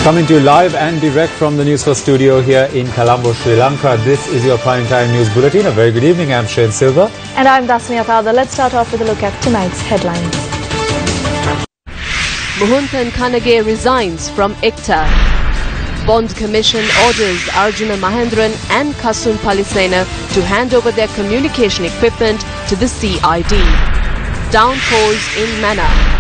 Coming to you live and direct from the Newsfirst studio here in Colombo, Sri Lanka. This is your prime time news bulletin. A very good evening. I'm Shane Silva. And I'm Dasmia Thalda. Let's start off with a look at tonight's headlines. Muhuntan Khanage resigns from ICTA. Bond Commission orders Arjuna Mahendran and Kasun Palisena to hand over their communication equipment to the CID. Downpours in Mannar.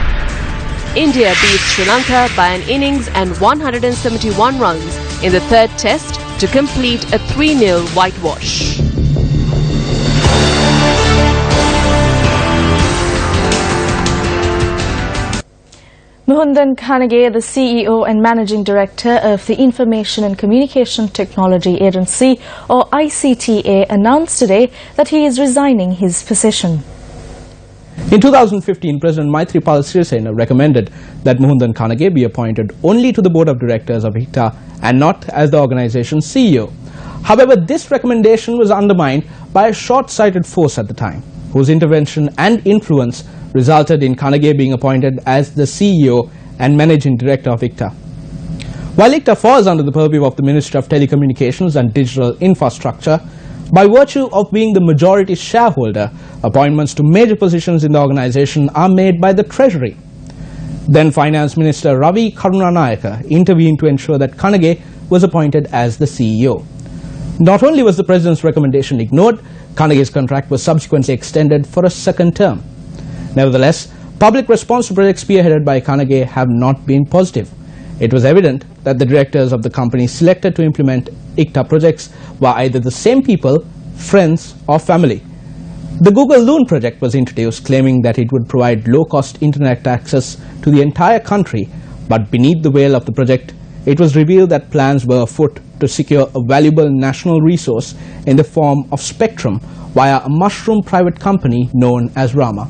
India beats Sri Lanka by an innings and 171 runs in the third test to complete a 3-0 whitewash. Muhuntan Khanage, the CEO and Managing Director of the Information and Communication Technology Agency, or ICTA, announced today that he is resigning his position. In 2015, President Maithripala Sirisena recommended that Muhuntan Khanage be appointed only to the Board of Directors of ICTA and not as the organization's CEO. However, this recommendation was undermined by a short-sighted force at the time, whose intervention and influence resulted in Khanage being appointed as the CEO and Managing Director of ICTA. While ICTA falls under the purview of the Ministry of Telecommunications and Digital Infrastructure, by virtue of being the majority shareholder, appointments to major positions in the organization are made by the Treasury. Then Finance Minister Ravi Karunanayake intervened to ensure that Khanage was appointed as the CEO. Not only was the President's recommendation ignored, Khanage's contract was subsequently extended for a second term. Nevertheless, public response to projects spearheaded by Khanage have not been positive. It was evident that the directors of the company selected to implement ICTA projects were either the same people, friends or family. The Google Loon project was introduced, claiming that it would provide low-cost internet access to the entire country, but beneath the veil of the project, it was revealed that plans were afoot to secure a valuable national resource in the form of spectrum via a mushroom private company known as Rama.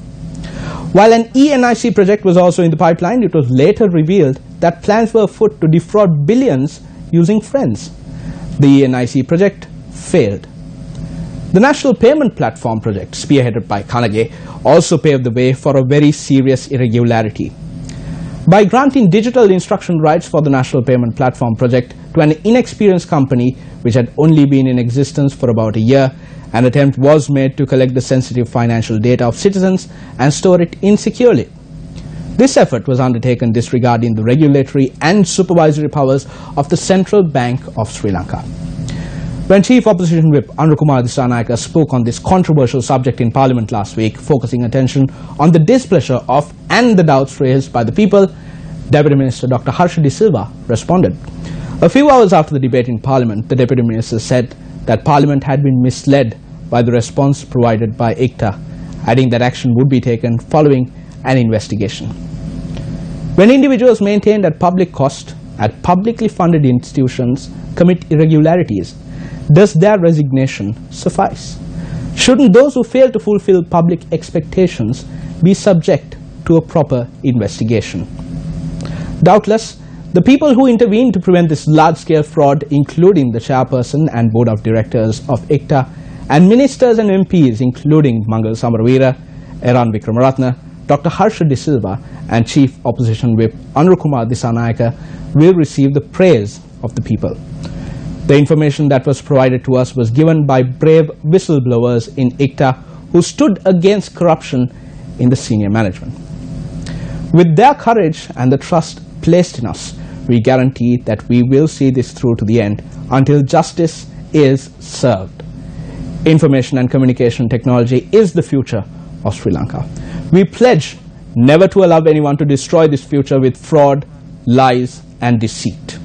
While an ENIC project was also in the pipeline, it was later revealed that plans were afoot to defraud billions using friends. The ENIC project failed. The National Payment Platform project, spearheaded by Khanage, also paved the way for a very serious irregularity. By granting digital instruction rights for the National Payment Platform project to an inexperienced company which had only been in existence for about a year, an attempt was made to collect the sensitive financial data of citizens and store it insecurely. This effort was undertaken disregarding the regulatory and supervisory powers of the Central Bank of Sri Lanka. When Chief Opposition Whip Anurukumar Dissanayake spoke on this controversial subject in Parliament last week, focusing attention on the displeasure of and the doubts raised by the people, Deputy Minister Dr. Harsha De Silva responded. A few hours after the debate in Parliament, the Deputy Minister said that Parliament had been misled by the response provided by ICTA, adding that action would be taken following an investigation. When individuals maintained at public cost at publicly funded institutions commit irregularities, does their resignation suffice? Shouldn't those who fail to fulfill public expectations be subject to a proper investigation? Doubtless, the people who intervened to prevent this large-scale fraud, including the chairperson and board of directors of ICTA, and ministers and MPs, including Mangal Samaraweera, Eran Vikramaratne, Dr. Harsha De Silva, and Chief Opposition Whip Anurukumar Dissanayake, will receive the praise of the people. The information that was provided to us was given by brave whistleblowers in ICTA who stood against corruption in the senior management. With their courage and the trust placed in us, we guarantee that we will see this through to the end until justice is served. Information and communication technology is the future of Sri Lanka. We pledge never to allow anyone to destroy this future with fraud, lies and deceit.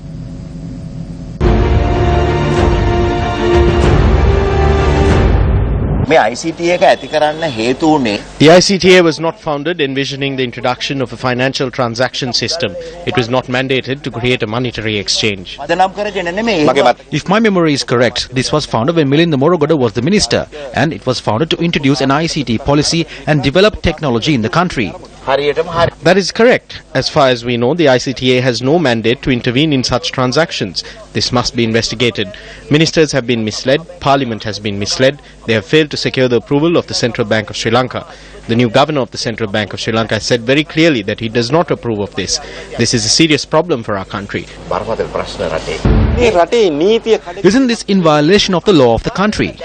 The ICTA was not founded envisioning the introduction of a financial transaction system. It was not mandated to create a monetary exchange. If my memory is correct, this was founded when Milinda Morogoda was the minister, and it was founded to introduce an ICT policy and develop technology in the country. That is correct. As far as we know, the ICTA has no mandate to intervene in such transactions. This must be investigated. Ministers have been misled, Parliament has been misled, they have failed to secure the approval of the Central Bank of Sri Lanka. The new governor of the Central Bank of Sri Lanka has said very clearly that he does not approve of this. This is a serious problem for our country. Isn't this in violation of the law of the country?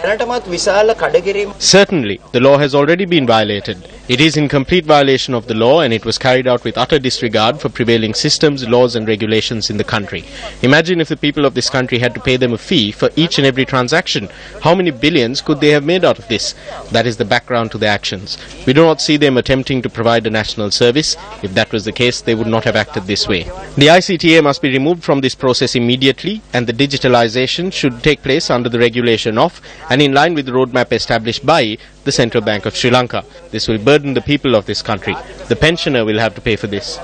Certainly, the law has already been violated. It is in complete violation of the law, and it was carried out with utter disregard for prevailing systems, laws and regulations in the country. Imagine if the people of this country had to pay them a fee for each and every transaction. How many billions could they have made out of this? That is the background to their actions. We do not see them attempting to provide a national service. If that was the case, they would not have acted this way. The ICTA must be removed from this process immediately, and the digitalization should take place under the regulation of and in line with the roadmap established by the Central Bank of Sri Lanka. This will burden the people of this country. The pensioner will have to pay for this.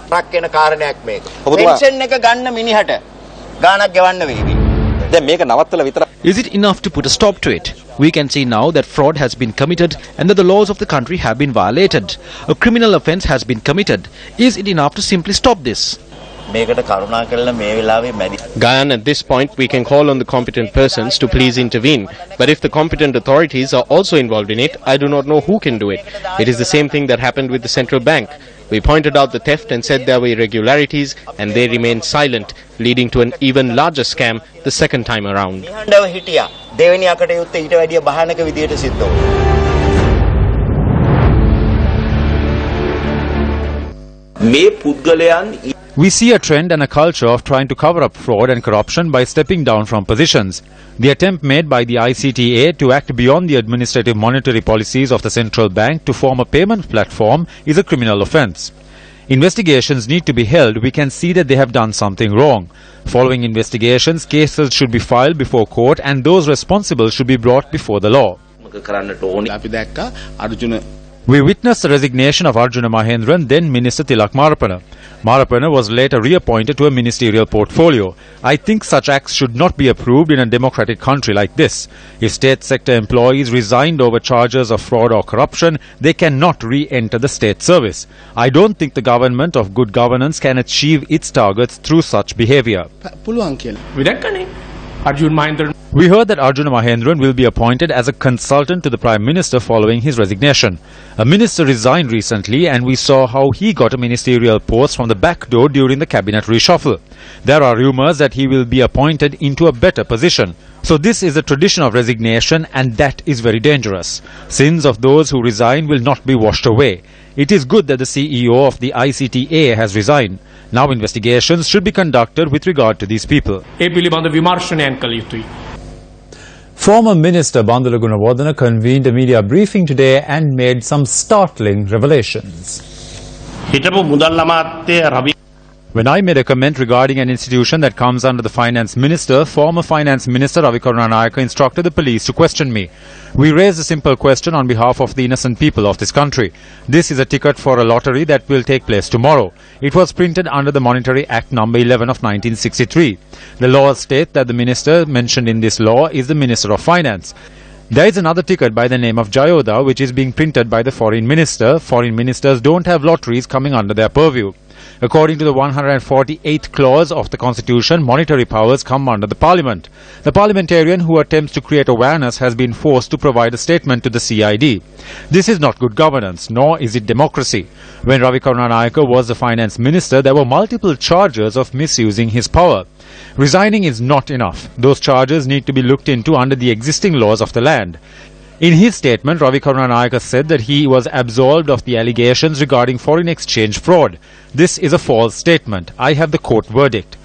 Is it enough to put a stop to it? We can see now that fraud has been committed and that the laws of the country have been violated. A criminal offence has been committed. Is it enough to simply stop this? Gayan, at this point we can call on the competent persons to please intervene. But if the competent authorities are also involved in it, I do not know who can do it. It is the same thing that happened with the central bank. We pointed out the theft and said there were irregularities, and they remained silent, leading to an even larger scam the second time around. We see a trend and a culture of trying to cover up fraud and corruption by stepping down from positions. The attempt made by the ICTA to act beyond the administrative monetary policies of the central bank to form a payment platform is a criminal offence. Investigations need to be held. We can see that they have done something wrong. Following investigations, cases should be filed before court and those responsible should be brought before the law. We witnessed the resignation of Arjuna Mahendran, then Minister Tilak Marapana. Marapana was later reappointed to a ministerial portfolio. I think such acts should not be approved in a democratic country like this. If state sector employees resigned over charges of fraud or corruption, they cannot re-enter the state service. I don't think the government of good governance can achieve its targets through such behavior. We heard that Arjuna Mahendran will be appointed as a consultant to the Prime Minister following his resignation. A minister resigned recently and we saw how he got a ministerial post from the back door during the cabinet reshuffle. There are rumours that he will be appointed into a better position. So this is a tradition of resignation and that is very dangerous. Sins of those who resign will not be washed away. It is good that the CEO of the ICTA has resigned. Now investigations should be conducted with regard to these people. Former Minister Bandula Gunawardena convened a media briefing today and made some startling revelations. When I made a comment regarding an institution that comes under the Finance Minister, former Finance Minister Ravi Karunanayake instructed the police to question me. We raised a simple question on behalf of the innocent people of this country. This is a ticket for a lottery that will take place tomorrow. It was printed under the Monetary Act number 11 of 1963. The laws state that the minister mentioned in this law is the Minister of Finance. There is another ticket by the name of Jayoda which is being printed by the Foreign Minister. Foreign ministers don't have lotteries coming under their purview. According to the 148th clause of the Constitution, monetary powers come under the Parliament. The parliamentarian who attempts to create awareness has been forced to provide a statement to the CID. This is not good governance, nor is it democracy. When Ravi Karunanayake was the finance minister, there were multiple charges of misusing his power. Resigning is not enough. Those charges need to be looked into under the existing laws of the land. In his statement, Ravi Karunanayake said that he was absolved of the allegations regarding foreign exchange fraud. This is a false statement. I have the court verdict.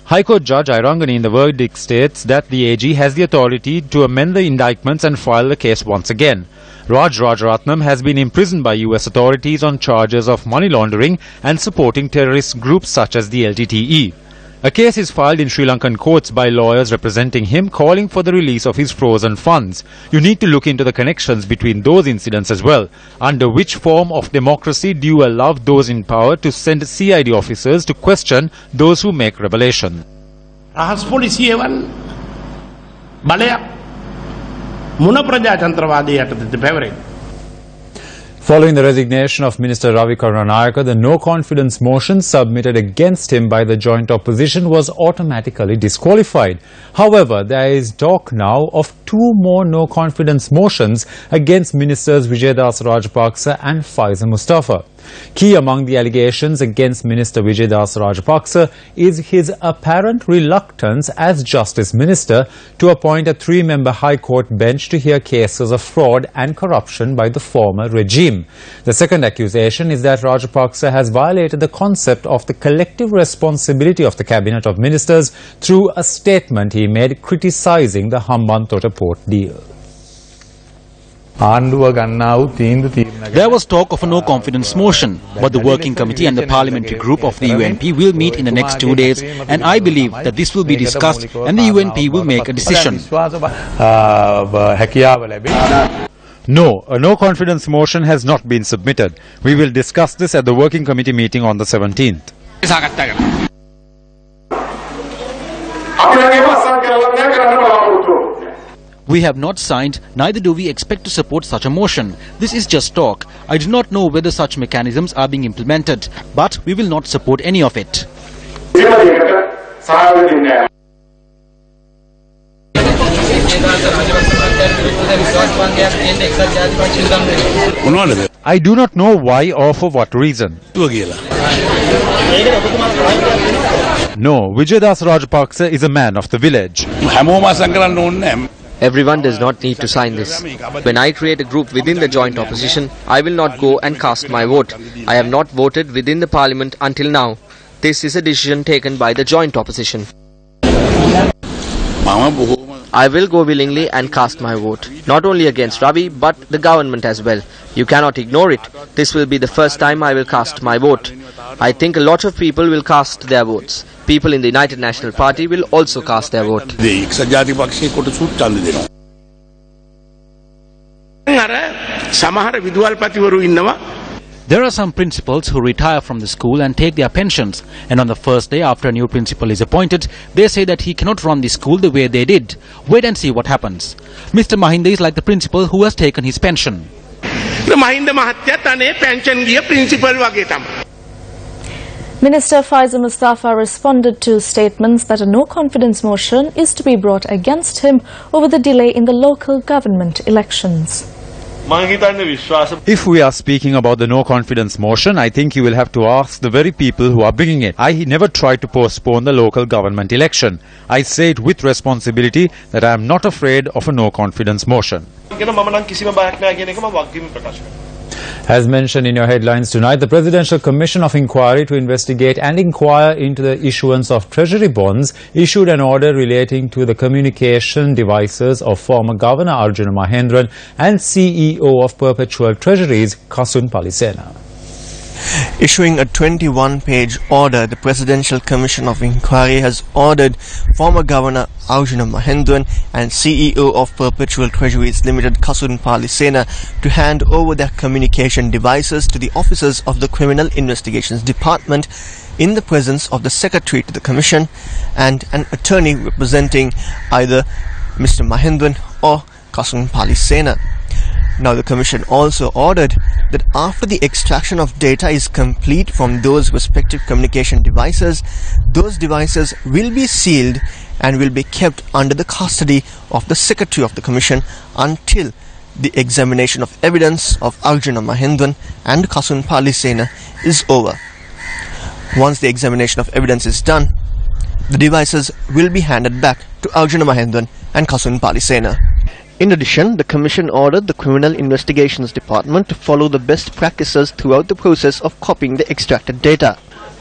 High Court Judge Irangani in the verdict states that the AG has the authority to amend the indictments and file the case once again. Raj Rajaratnam has been imprisoned by US authorities on charges of money laundering and supporting terrorist groups such as the LTTE. A case is filed in Sri Lankan courts by lawyers representing him, calling for the release of his frozen funds. You need to look into the connections between those incidents as well. Under which form of democracy do you allow those in power to send CID officers to question those who make revelation? Following the resignation of Minister Ravi Karunanayake, the no-confidence motion submitted against him by the joint opposition was automatically disqualified. However, there is talk now of two more no-confidence motions against Ministers Vijaydas Rajapaksa and Faiza Mustafa. Key among the allegations against Minister Vijaydas Rajapaksa is his apparent reluctance as Justice Minister to appoint a three-member High Court bench to hear cases of fraud and corruption by the former regime. The second accusation is that Rajapaksa has violated the concept of the collective responsibility of the Cabinet of Ministers through a statement he made criticizing the Hambantota port deal. There was talk of a no-confidence motion, but the working committee and the parliamentary group of the UNP will meet in the next 2 days, and I believe that this will be discussed and the UNP will make a decision. No, a no-confidence motion has not been submitted. We will discuss this at the working committee meeting on the 17th. We have not signed, neither do we expect to support such a motion. This is just talk. I do not know whether such mechanisms are being implemented, but we will not support any of it. I do not know why or for what reason. No, Vijaydas Rajapaksa is a man of the village. Everyone does not need to sign this. When I create a group within the joint opposition, I will not go and cast my vote. I have not voted within the parliament until now. This is a decision taken by the joint opposition. I will go willingly and cast my vote, not only against Ravi but the government as well. You cannot ignore it. This will be the first time I will cast my vote. I think a lot of people will cast their votes. People in the United National Party will also cast their vote. There are some principals who retire from the school and take their pensions, and on the first day after a new principal is appointed, they say that he cannot run the school the way they did. Wait and see what happens. Mr. Mahinda is like the principal who has taken his pension. Minister Faiza Mustafa responded to statements that a no-confidence motion is to be brought against him over the delay in the local government elections. If we are speaking about the no-confidence motion, I think you will have to ask the very people who are bringing it. I never tried to postpone the local government election. I say it with responsibility that I am not afraid of a no-confidence motion. As mentioned in your headlines tonight, the Presidential Commission of Inquiry to investigate and inquire into the issuance of treasury bonds issued an order relating to the communication devices of former Governor Arjuna Mahendran and CEO of Perpetual Treasuries Kasun Palisena. Issuing a 21-page order, the Presidential Commission of Inquiry has ordered former Governor Arjuna Mahendran and CEO of Perpetual Treasuries Limited Kasun Palisena to hand over their communication devices to the officers of the Criminal Investigations Department in the presence of the Secretary to the Commission and an attorney representing either Mr. Mahendran or Kasun Palisena. Now, the Commission also ordered that after the extraction of data is complete from those respective communication devices, those devices will be sealed and will be kept under the custody of the Secretary of the Commission until the examination of evidence of Arjuna Mahendran and Kasun Palisena is over. Once the examination of evidence is done, the devices will be handed back to Arjuna Mahendran and Kasun Palisena. In addition, the Commission ordered the Criminal Investigations Department to follow the best practices throughout the process of copying the extracted data.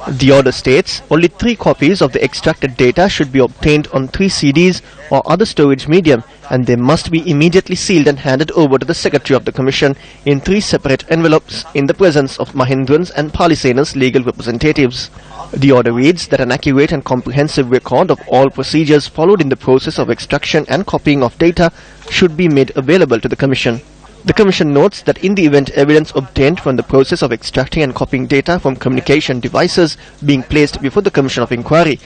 The order states only 3 copies of the extracted data should be obtained on 3 CDs or other storage medium, and they must be immediately sealed and handed over to the Secretary of the Commission in 3 separate envelopes in the presence of Mahendran's and Palisena's legal representatives. The order reads that an accurate and comprehensive record of all procedures followed in the process of extraction and copying of data should be made available to the Commission. The Commission notes that in the event evidence obtained from the process of extracting and copying data from communication devices being placed before the Commission of Inquiry,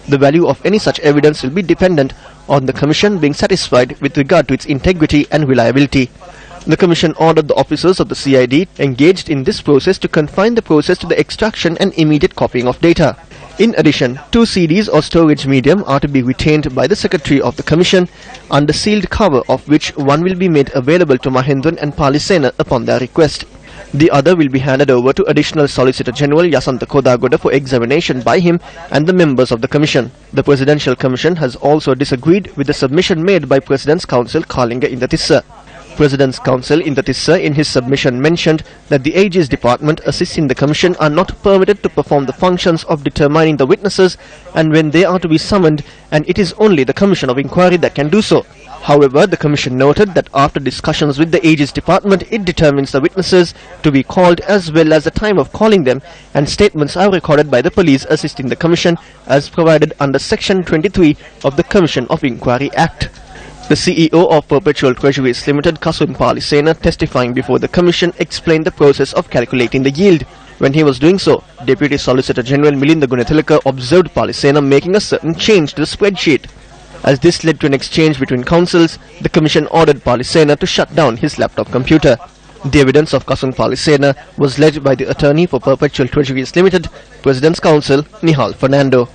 the value of any such evidence will be dependent on the Commission being satisfied with regard to its integrity and reliability. The Commission ordered the officers of the CID engaged in this process to confine the process to the extraction and immediate copying of data. In addition, 2 CDs or storage medium are to be retained by the Secretary of the Commission under sealed cover, of which one will be made available to Mahendran and Palisena upon their request. The other will be handed over to Additional Solicitor General Yasantha Kodagoda for examination by him and the members of the Commission. The Presidential Commission has also disagreed with the submission made by President's Counsel Kalinga Indatissa. President's Counsel Indatissa in his submission mentioned that the AG's department assisting the Commission are not permitted to perform the functions of determining the witnesses and when they are to be summoned, and it is only the Commission of Inquiry that can do so. However, the Commission noted that after discussions with the AG's department, it determines the witnesses to be called as well as the time of calling them, and statements are recorded by the police assisting the Commission as provided under Section 23 of the Commission of Inquiry Act. The CEO of Perpetual Treasuries Limited, Kasun Palisena, testifying before the Commission, explained the process of calculating the yield. When he was doing so, Deputy Solicitor General Milinda Gunathilaka observed Palisena making a certain change to the spreadsheet. As this led to an exchange between counsels, the Commission ordered Palisena to shut down his laptop computer. The evidence of Kasun Palisena was led by the attorney for Perpetual Treasuries Limited, President's Counsel Nihal Fernando.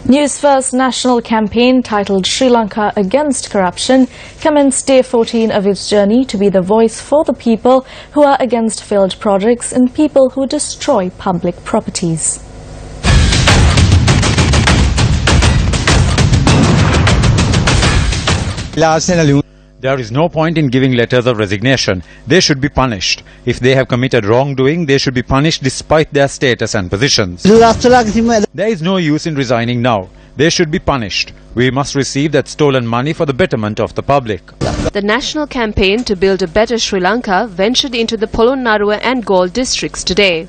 Newsfirst national campaign titled Sri Lanka Against Corruption commenced day 14 of its journey to be the voice for the people who are against failed projects and people who destroy public properties. There is no point in giving letters of resignation. They should be punished. If they have committed wrongdoing, they should be punished despite their status and positions. There is no use in resigning now. They should be punished. We must receive that stolen money for the betterment of the public. The national campaign to build a better Sri Lanka ventured into the Polonnaruwa and Galle districts today.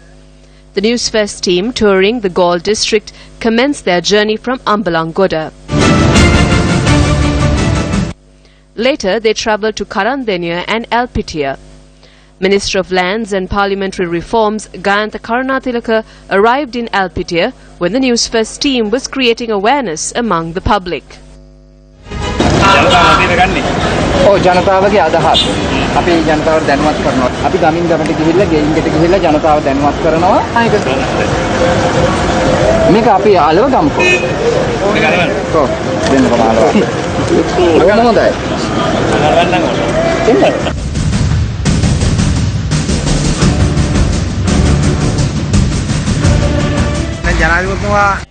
The Newsfirst team touring the Galle district commenced their journey from Ambalangoda. Later, they travelled to Karandeniya and Alpitia. Minister of Lands and Parliamentary Reforms Gayantha Karunatilaka arrived in Alpitia when the Newsfirst team was creating awareness among the public.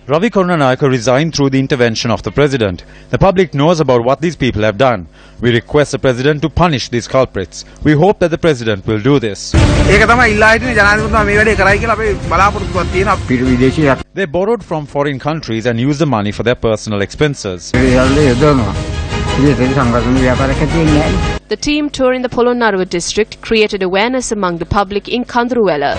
Ravi Karunanayake resigned through the intervention of the President. The public knows about what these people have done. We request the President to punish these culprits. We hope that the President will do this. They borrowed from foreign countries and used the money for their personal expenses. The team touring the Polonnaruwa district created awareness among the public in Kandruwela.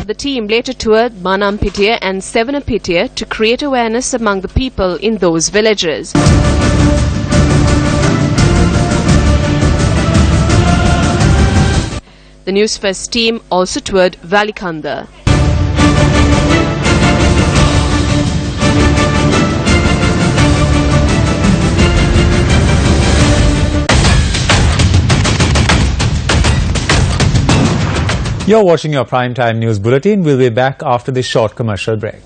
The team later toured Manampitiya and Sevanapitiya to create awareness among the people in those villages. The Newsfirst team also toured Valikanda. You're watching your Primetime News Bulletin. We'll be back after this short commercial break.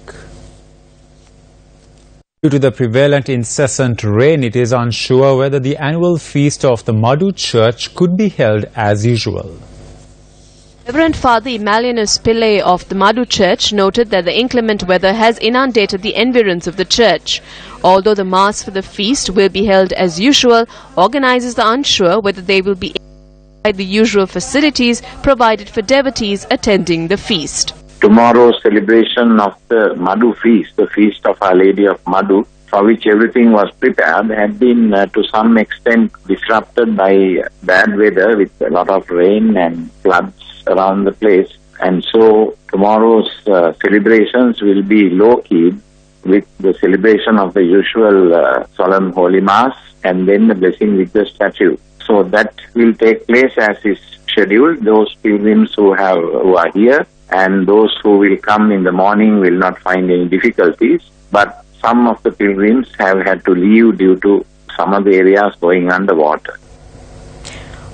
Due to the prevalent incessant rain, it is unsure whether the annual feast of the Madhu Church could be held as usual. Reverend Father Emalianus Pillai of the Madhu Church noted that the inclement weather has inundated the environs of the church. Although the Mass for the feast will be held as usual, organizers are unsure whether they will be the usual facilities provided for devotees attending the feast. Tomorrow's celebration of the Madhu feast, the feast of Our Lady of Madhu, for which everything was prepared, had been to some extent disrupted by bad weather with a lot of rain and floods around the place. And so tomorrow's celebrations will be low-key with the celebration of the usual solemn Holy Mass and then the blessing with the statue. So that will take place as is scheduled. Those pilgrims who are here and those who will come in the morning will not find any difficulties. But some of the pilgrims have had to leave due to some of the areas going underwater.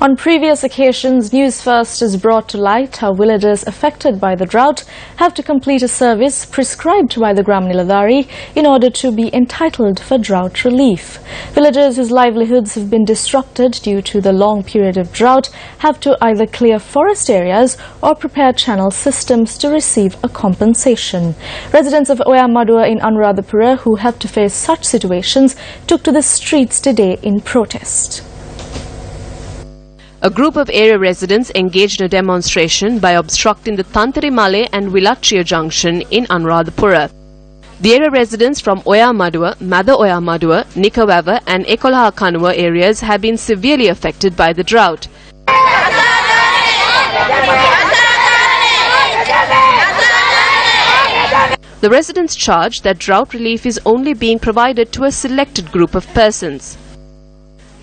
On previous occasions, News First has brought to light how villagers affected by the drought have to complete a service prescribed by the Gram Niladhari in order to be entitled for drought relief. Villagers whose livelihoods have been disrupted due to the long period of drought have to either clear forest areas or prepare channel systems to receive a compensation. Residents of Oya Madua in Anuradhapura who have to face such situations took to the streets today in protest. A group of area residents engaged in a demonstration by obstructing the Tantarimale and Vilachia junction in Anuradhapura. The area residents from Oya Madua, Mada Oya Madua, Nikawava and Ekolaha Kanua areas have been severely affected by the drought. The residents charge that drought relief is only being provided to a selected group of persons.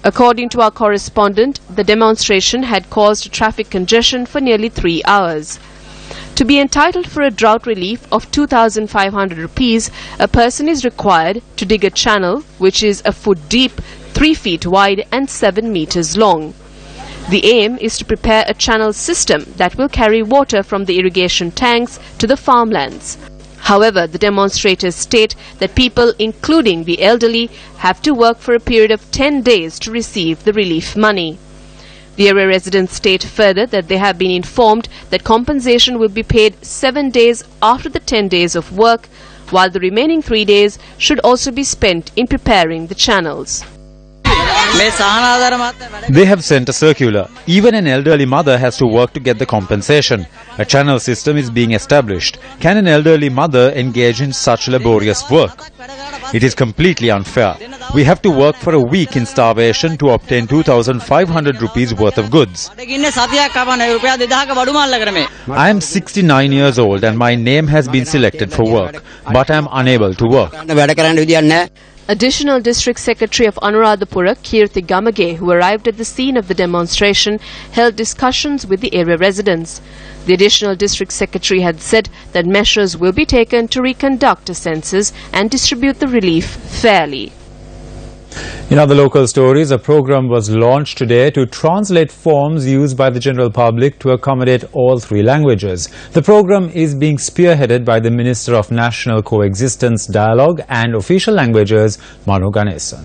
According to our correspondent, the demonstration had caused traffic congestion for nearly 3 hours. To be entitled for a drought relief of 2,500 rupees, a person is required to dig a channel which is a foot deep, 3 feet wide and 7 meters long. The aim is to prepare a channel system that will carry water from the irrigation tanks to the farmlands. However, the demonstrators state that people, including the elderly, have to work for a period of 10 days to receive the relief money. The area residents state further that they have been informed that compensation will be paid 7 days after the 10 days of work, while the remaining 3 days should also be spent in preparing the channels. They have sent a circular. Even an elderly mother has to work to get the compensation. A channel system is being established. Can an elderly mother engage in such laborious work? It is completely unfair. We have to work for a week in starvation to obtain 2,500 rupees worth of goods. I am 69 years old and my name has been selected for work, but I am unable to work. Additional District Secretary of Anuradhapura, Kirti Gamage, who arrived at the scene of the demonstration, held discussions with the area residents. The Additional District Secretary had said that measures will be taken to reconduct a census and distribute the relief fairly. In other local stories, a program was launched today to translate forms used by the general public to accommodate all 3 languages. The program is being spearheaded by the Minister of National Coexistence, Dialogue and Official Languages, Manu Ganesan.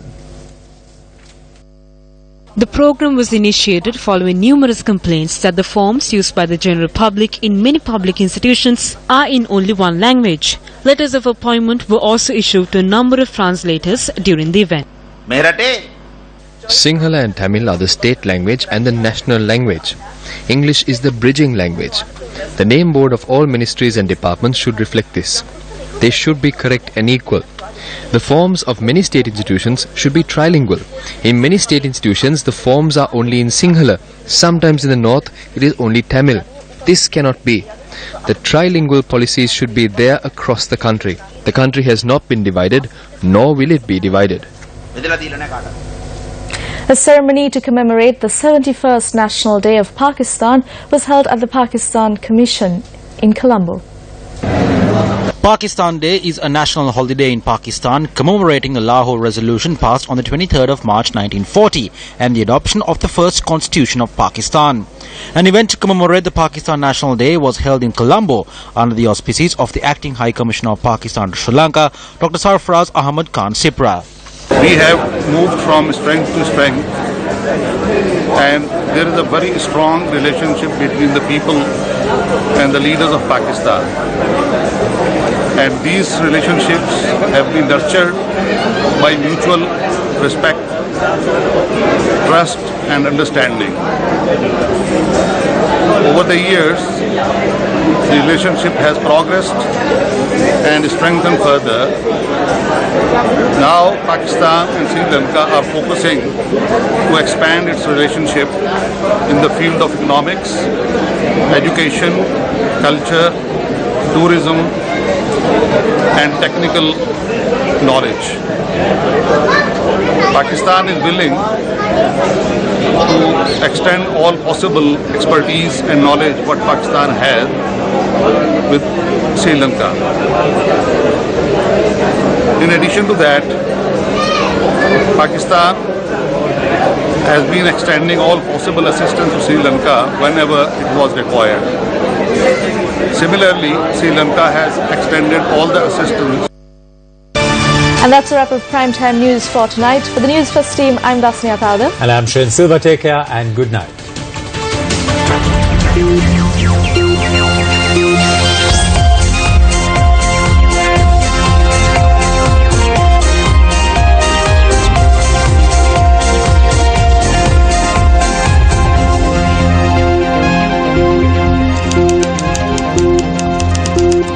The program was initiated following numerous complaints that the forms used by the general public in many public institutions are in only one language. Letters of appointment were also issued to a number of translators during the event. Sinhala and Tamil are the state language and the national language. English is the bridging language. The name board of all ministries and departments should reflect this. They should be correct and equal. The forms of many state institutions should be trilingual. In many state institutions, the forms are only in Sinhala. Sometimes in the north, it is only Tamil. This cannot be. The trilingual policies should be there across the country. The country has not been divided, nor will it be divided. A ceremony to commemorate the 71st National Day of Pakistan was held at the Pakistan Commission in Colombo. Pakistan Day is a national holiday in Pakistan commemorating the Lahore Resolution passed on the 23rd of March 1940 and the adoption of the first constitution of Pakistan. An event to commemorate the Pakistan National Day was held in Colombo under the auspices of the Acting High Commissioner of Pakistan to Sri Lanka, Dr. Sarfaraz Ahmad Khan Sipra. We have moved from strength to strength, and there is a very strong relationship between the people and the leaders of Pakistan. And these relationships have been nurtured by mutual respect, trust and understanding. Over the years, the relationship has progressed and strengthened further. Now Pakistan and Sri Lanka are focusing to expand its relationship in the field of economics, education, culture, tourism and technical knowledge. Pakistan is willing to extend all possible expertise and knowledge what Pakistan has with Sri Lanka. In addition to that, Pakistan has been extending all possible assistance to Sri Lanka whenever it was required. Similarly, Sri Lanka has extended all the assistance. And that's a wrap of Primetime News for tonight. For the News First team, I'm Dasnia Tauda. And I'm Shain Silva. Take care and good night.